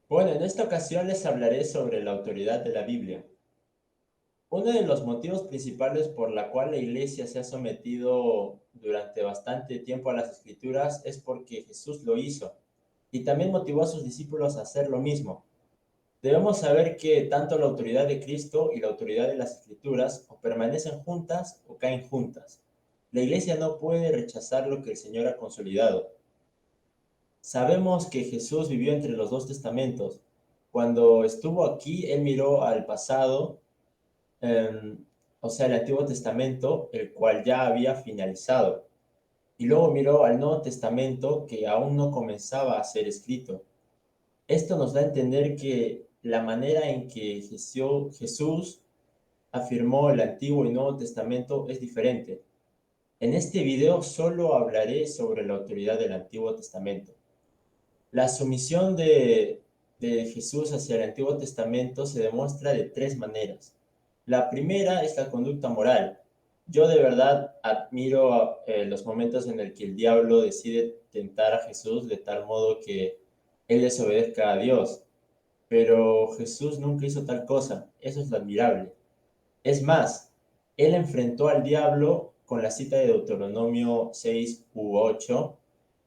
Bueno, en esta ocasión les hablaré sobre la autoridad de la Biblia. Uno de los motivos principales por la cual la Iglesia se ha sometido durante bastante tiempo a las Escrituras es porque Jesús lo hizo y también motivó a sus discípulos a hacer lo mismo. Debemos saber que tanto la autoridad de Cristo y la autoridad de las Escrituras o permanecen juntas o caen juntas. La Iglesia no puede rechazar lo que el Señor ha consolidado. Sabemos que Jesús vivió entre los dos testamentos. Cuando estuvo aquí, él miró al pasado, eh, o sea, el Antiguo Testamento, el cual ya había finalizado. Y luego miró al Nuevo Testamento, que aún no comenzaba a ser escrito. Esto nos da a entender que la manera en que Jesús afirmó el Antiguo y Nuevo Testamento es diferente. En este video solo hablaré sobre la autoridad del Antiguo Testamento. La sumisión de Jesús hacia el Antiguo Testamento se demuestra de tres maneras. La primera es la conducta moral. Yo de verdad admiro los momentos en el que el diablo decide tentar a Jesús de tal modo que él desobedezca a Dios. Pero Jesús nunca hizo tal cosa. Eso es lo admirable. Es más, él enfrentó al diablo con la cita de Deuteronomio 6 u 8.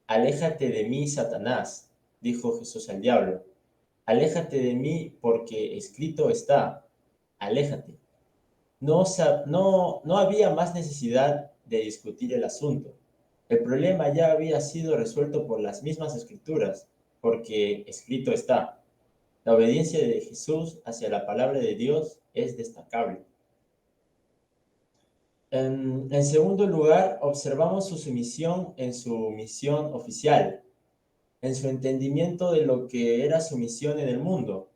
Aléjate de mí, Satanás, dijo Jesús al diablo. Aléjate de mí porque escrito está. Aléjate. No había más necesidad de discutir el asunto. El problema ya había sido resuelto por las mismas escrituras, porque escrito está. La obediencia de Jesús hacia la palabra de Dios es destacable. En segundo lugar, observamos su sumisión en su misión oficial, en su entendimiento de lo que era su misión en el mundo.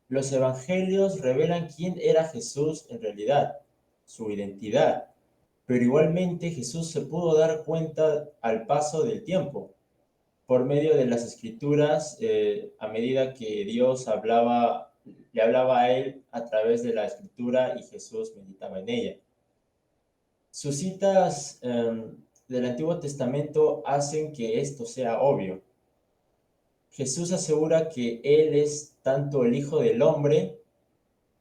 Los evangelios revelan quién era Jesús en realidad, su identidad, pero igualmente Jesús se pudo dar cuenta al paso del tiempo, por medio de las escrituras, a medida que Dios le hablaba a él a través de la escritura y Jesús meditaba en ella. Sus citas del Antiguo Testamento hacen que esto sea obvio. Jesús asegura que Él es tanto el Hijo del Hombre,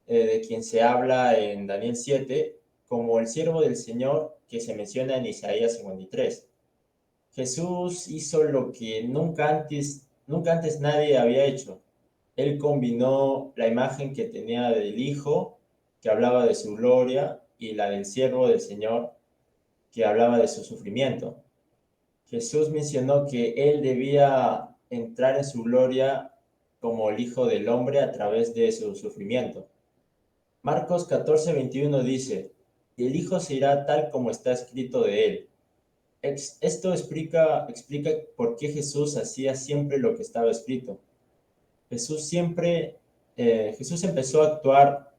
de quien se habla en Daniel 7, como el siervo del Señor que se menciona en Isaías 53. Jesús hizo lo que nunca antes nadie había hecho. Él combinó la imagen que tenía del Hijo, que hablaba de su gloria, y la del siervo del Señor, que hablaba de su sufrimiento. Jesús mencionó que él debía entrar en su gloria como el Hijo del Hombre a través de su sufrimiento. Marcos 14:21 dice, el Hijo se irá tal como está escrito de él. Esto explica por qué Jesús hacía siempre lo que estaba escrito. Jesús empezó a actuar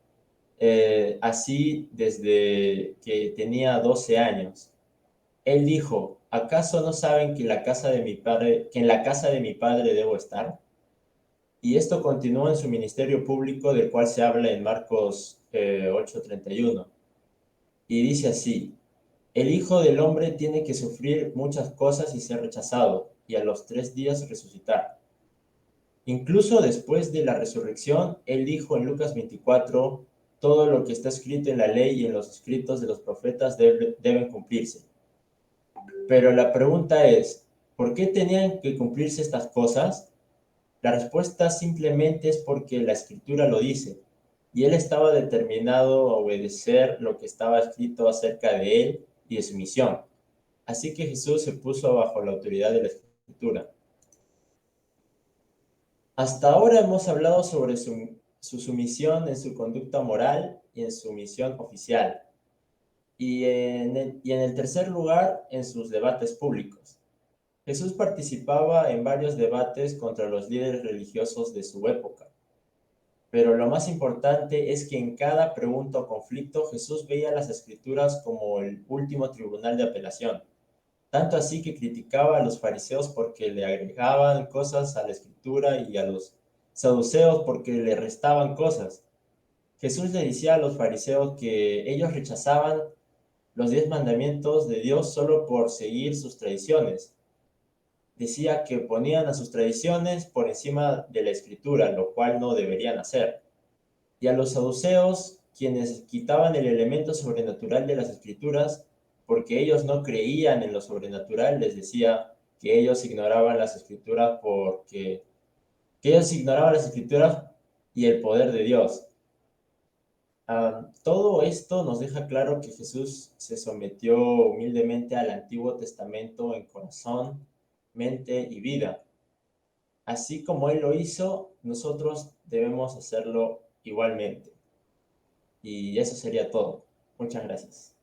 así desde que tenía 12 años. Él dijo, ¿acaso no saben que que en la casa de mi padre debo estar? Y esto continuó en su ministerio público, del cual se habla en Marcos 8:31. Y dice así, el Hijo del Hombre tiene que sufrir muchas cosas y ser rechazado, y a los 3 días resucitar. Incluso después de la resurrección, él dijo en Lucas 24, todo lo que está escrito en la ley y en los escritos de los profetas deben cumplirse. Pero la pregunta es, ¿por qué tenían que cumplirse estas cosas? La respuesta simplemente es porque la escritura lo dice, y él estaba determinado a obedecer lo que estaba escrito acerca de él y de su misión. Así que Jesús se puso bajo la autoridad de la escritura. Hasta ahora hemos hablado sobre su sumisión en su conducta moral y en su misión oficial, y en el tercer lugar, en sus debates públicos. Jesús participaba en varios debates contra los líderes religiosos de su época, pero lo más importante es que en cada pregunta o conflicto Jesús veía las escrituras como el último tribunal de apelación, tanto así que criticaba a los fariseos porque le agregaban cosas a la escritura y a los saduceos porque le restaban cosas. Jesús le decía a los fariseos que ellos rechazaban los 10 mandamientos de Dios solo por seguir sus tradiciones. decía que ponían a sus tradiciones por encima de la escritura, lo cual no deberían hacer. Y a los saduceos, quienes quitaban el elemento sobrenatural de las escrituras, porque ellos no creían en lo sobrenatural, les decía que ellos ignoraban las escrituras que ellos ignoraban las escrituras y el poder de Dios. Todo esto nos deja claro que Jesús se sometió humildemente al Antiguo Testamento en corazón, mente y vida. Así como Él lo hizo, nosotros debemos hacerlo igualmente. Y eso sería todo. Muchas gracias.